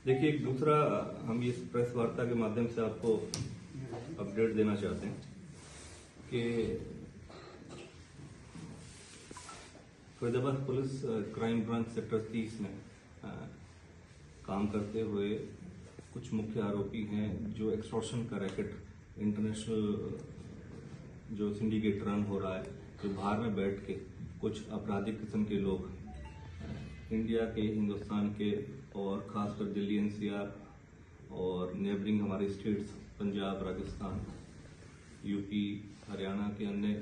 देखिए, एक दूसरा हम इस प्रेस वार्ता के माध्यम से आपको अपडेट देना चाहते हैं कि Faridabad police crime branch sector 30 में काम करते हुए कुछ मुख्य आरोपी हैं जो एक्सटॉर्शन का रैकेट इंटरनेशनल जो सिंडिकेट रन हो रहा है, जो बाहर में बैठ के कुछ आपराधिक किस्म के लोग इंडिया के, हिंदुस्तान के और खासकर दिल्ली एनसीआर और नेबरिंग हमारे स्टेट्स पंजाब, राजस्थान, यूपी, हरियाणा के अन्य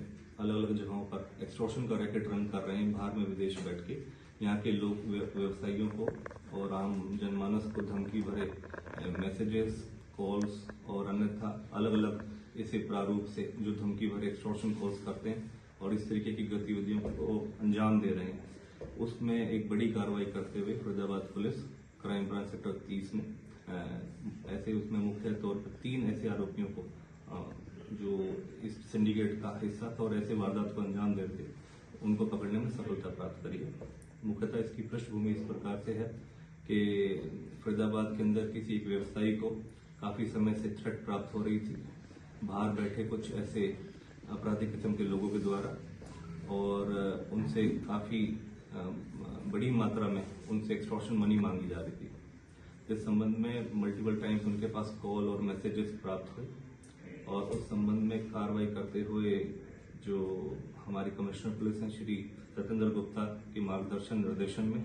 अलग अलग जगहों पर एक्सटॉर्शन का रैकेट रन कर रहे हैं। बाहर में विदेश बैठ के यहाँ के लोग, व्यवसायियों को और आम जनमानस को धमकी भरे मैसेजेस, कॉल्स और अन्यथा अलग अलग ऐसे प्रारूप से जो धमकी भरे एक्सटॉर्शन कॉल्स करते हैं और इस तरीके की गतिविधियों को अंजाम दे रहे हैं। उसमें एक बड़ी कार्रवाई करते हुए Faridabad police crime branch sector 30 में ऐसे उसमें मुख्य तौर पर 3 ऐसे आरोपियों को जो इस सिंडिकेट का हिस्सा था और ऐसे वारदात को अंजाम देते उनको पकड़ने में सफलता प्राप्त करी है। मुख्यतः इसकी पृष्ठभूमि इस प्रकार से है कि फरीदाबाद के अंदर किसी एक व्यवसायी को काफी समय से थ्रेट प्राप्त हो रही थी बाहर बैठे कुछ ऐसे आपराधिक किस्म के लोगों के द्वारा, और उनसे काफी बड़ी मात्रा में उनसे एक्सटॉर्शन मनी मांगी जा रही थी। इस संबंध में मल्टीपल टाइम्स उनके पास कॉल और मैसेजेस प्राप्त हुए और उस संबंध में कार्रवाई करते हुए जो हमारी कमिश्नर पुलिस हैं श्री सत्येंद्र गुप्ता के मार्गदर्शन निर्देशन में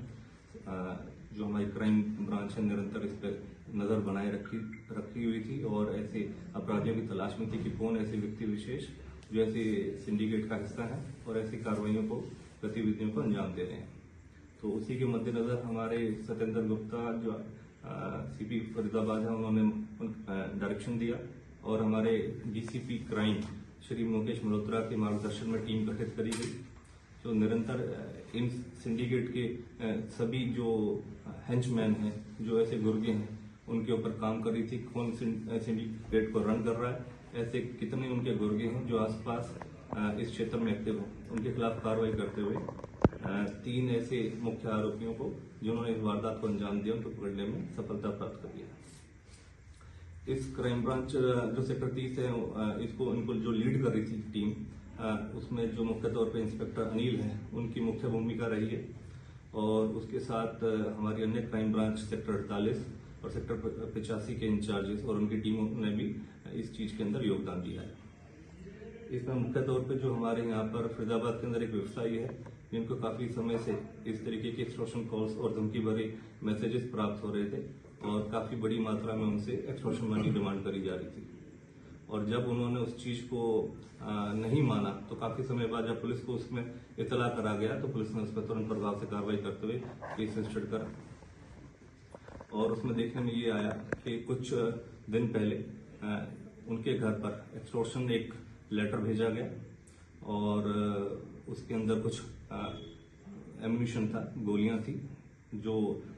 जो हमारी क्राइम ब्रांच है निरंतर इस पर नजर बनाए रखी हुई थी और ऐसे अपराधियों की तलाश में थी कि कौन ऐसे व्यक्ति विशेष जो ऐसे सिंडिकेट का हिस्सा है और ऐसी कार्रवाइयों को, गतिविधियों को अंजाम दे रहे हैं। तो उसी के मद्देनजर हमारे सत्येंद्र गुप्ता जो सीपी फरीदाबाद है, उन्होंने डायरेक्शन दिया और हमारे डीसीपी क्राइम श्री मुकेश मल्होत्रा के मार्गदर्शन में टीम गठित करी गई जो निरंतर इन सिंडिकेट के सभी जो हेंचमैन हैं, जो ऐसे गुर्गे हैं, उनके ऊपर काम कर रही थी। कौन सिंडिकेट को रन कर रहा है, ऐसे कितने उनके गुर्गे हैं जो आसपास इस क्षेत्र में एक्टिव हैं, उनके खिलाफ कार्रवाई करते हुए 3 ऐसे मुख्य आरोपियों को जिन्होंने इस वारदात को अंजाम दिया उनको पकड़ने में सफलता प्राप्त कर लिया। इस क्राइम ब्रांच जो सेक्टर 30 है, इनको जो लीड कर रही थी टीम, उसमें जो मुख्य तौर पे इंस्पेक्टर अनिल है, उनकी मुख्य भूमिका रही है और उसके साथ हमारी अन्य क्राइम ब्रांच सेक्टर 48 और सेक्टर 85 के इंचार्जेस और उनकी टीमों ने भी इस चीज के अंदर योगदान दिया है। इसमें मुख्य तौर पे जो हमारे यहाँ पर फरीदाबाद के अंदर एक व्यवसायी है जिनको काफी समय से इस तरीके के एक्सटॉर्शन कॉल्स और धमकी भरे मैसेजेस प्राप्त हो रहे थे और काफी बड़ी मात्रा में उनसे एक्सटॉर्शन मनी डिमांड करी जा रही थी और जब उन्होंने उस चीज को नहीं माना तो काफी समय बाद जब पुलिस को उसमें इतला करा गया तो पुलिस ने उस पर तुरंत प्रभाव से कार्रवाई करते हुए केस रजिस्टर्ड करा और उसमें देखने में ये आया कि कुछ दिन पहले उनके घर पर एक्सटॉर्शन एक लेटर भेजा गया और उसके अंदर कुछ एम्यूनिशन था, गोलियां थी, जो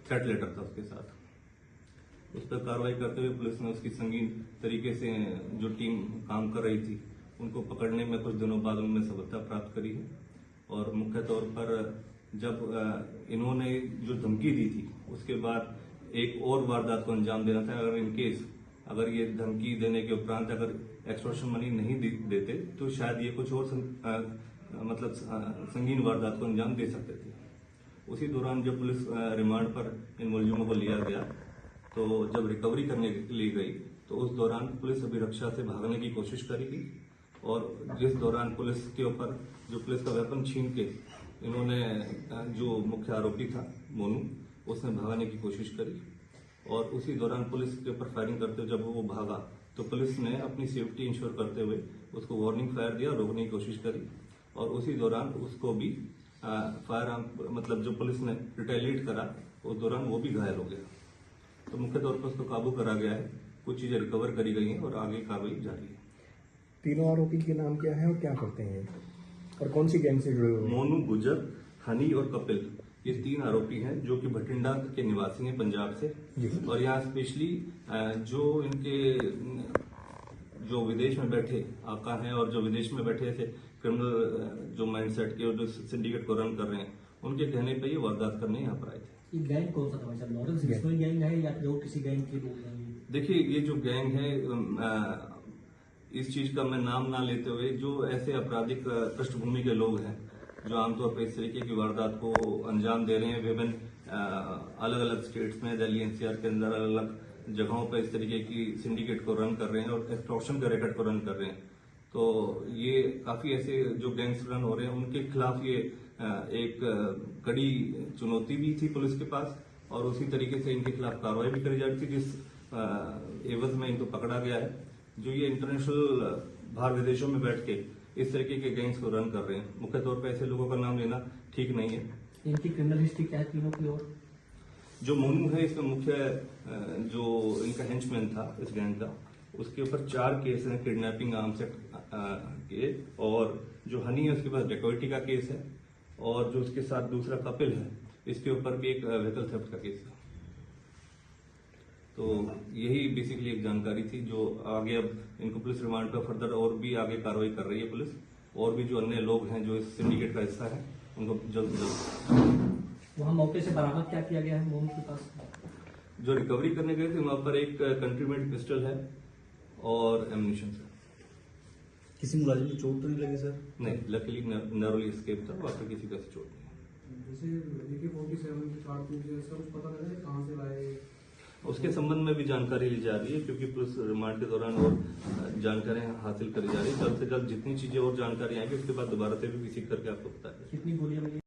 थ्रेट लेटर था उसके साथ। उस पर कार्रवाई करते हुए पुलिस ने उसकी संगीन तरीके से जो टीम काम कर रही थी उनको पकड़ने में कुछ दिनों बाद उनमें सफलता प्राप्त करी है और मुख्य तौर पर जब इन्होंने जो धमकी दी थी उसके बाद एक और वारदात को अंजाम देना था। अगर इनकेस अगर ये धमकी देने के उपरांत अगर एक्सटॉर्शन मनी नहीं देते तो शायद ये कुछ और संगीन वारदात को अंजाम दे सकते थे। उसी दौरान जब पुलिस रिमांड पर इन मुलजिमों को लिया गया तो जब रिकवरी करने के लिए गई तो उस दौरान पुलिस अभिरक्षा से भागने की कोशिश करी गई और जिस दौरान पुलिस के ऊपर जो पुलिस का वेपन छीन के इन्होंने जो मुख्य आरोपी था मोनू, उसने भागने की कोशिश करी और उसी दौरान पुलिस के ऊपर फायरिंग करते हुए जब वो भागा तो पुलिस ने अपनी सेफ्टी इंश्योर करते हुए उसको वार्निंग फायर दिया, रोकने की कोशिश करी और उसी दौरान उसको भी फायर जो पुलिस ने रिटेलिएट करा उस दौरान वो भी घायल हो गया। तो मुख्य तौर पर उसको काबू करा गया है, कुछ चीजें रिकवर करी गई हैं और आगे कार्रवाई जारी है। तीनों आरोपी के नाम क्या है और क्या करते हैं और कौन सी गैंग से जुड़े हुए? मोनू, गुजर, हनी और कपिल, ये 3 आरोपी हैं जो कि भटिंडा के निवासी हैं पंजाब से और यहाँ स्पेशली जो इनके जो विदेश में बैठे आका हैं और जो विदेश में बैठे ऐसे क्रिमिनल जो माइंडसेट के और जो सिंडिकेट को रन कर रहे हैं उनके कहने पे ये वारदात करने यहाँ पर आए थे। ये गैंग कौन सा था भाई साहब? लॉरेंस बिश्नोई गैंग है या फिर और किसी गैंग के लोग हैं ये? देखिए, ये जो गैंग है, इस चीज का मैं नाम ना लेते हुए, जो ऐसे आपराधिक पृष्ठभूमि के लोग हैं जो आमतौर पर इस तरीके की वारदात को अंजाम दे रहे हैं, विभिन्न अलग अलग स्टेट्स में, दिल्ली एनसीआर के अंदर अलग अलग जगहों पर इस तरीके की सिंडिकेट को रन कर रहे हैं और एक्सटॉर्शन के रैकेट को रन कर रहे हैं। तो ये काफी ऐसे जो गैंग्स रन हो रहे हैं उनके खिलाफ ये एक कड़ी चुनौती भी थी पुलिस के पास, और उसी तरीके से इनके खिलाफ कार्रवाई भी करी जा रही थी, जिस एवज में इनको पकड़ा गया है, जो ये इंटरनेशनल बाहर विदेशों में बैठ के इस तरीके के गैंग्स को रन कर रहे हैं। मुख्य तौर पर ऐसे लोगों का नाम लेना ठीक नहीं है। इनकी क्रिमिनल हिस्ट्री क्या है तीनों की? और जो मोनू है, इसमें मुख्य जो इनका हेंचमैन था इस गैंग का, उसके ऊपर 4 केस हैं किडनैपिंग, आर्म्स एक्ट के, और जो हनी है उसके पास डेकोइटी का केस है, और जो उसके साथ दूसरा कपिल है इसके ऊपर भी एक व्हीकल थेफ्ट का केस है। तो यही बेसिकली एक जानकारी थी जो आगे अब इनको पुलिस रिमांड पर फर्दर और भी आगे कार्रवाई कर रही है पुलिस, और भी जो अन्य लोग हैं जो इस सिंडिकेट का हिस्सा है उनको जल्द से जल्द। वहाँ मौके से बरामद क्या किया गया है मोनू के पास? जो रिकवरी करने गए थे वहां पर एक कंट्री मेड पिस्टल है और एम्यूनिशन है। किसी मुलाजिम को चोट तो नहीं लगी सर? नहीं, लकीली नरोली एस्केप था, वहां पर किसी का चोट नहीं। जैसे AK-47 की कारतूस है, सब कुछ पता लगा है कहाँ से लाए? उसके संबंध में भी जानकारी ली जा रही है, क्योंकि पुलिस रिमांड के दौरान और जानकारियां हासिल करी जा रही है। जल्द से जल्द जितनी चीजें और जानकारी आएंगी उसके बाद दोबारा से भी विजिट करके आपको बताएंगे। कितनी गोलियां मिली?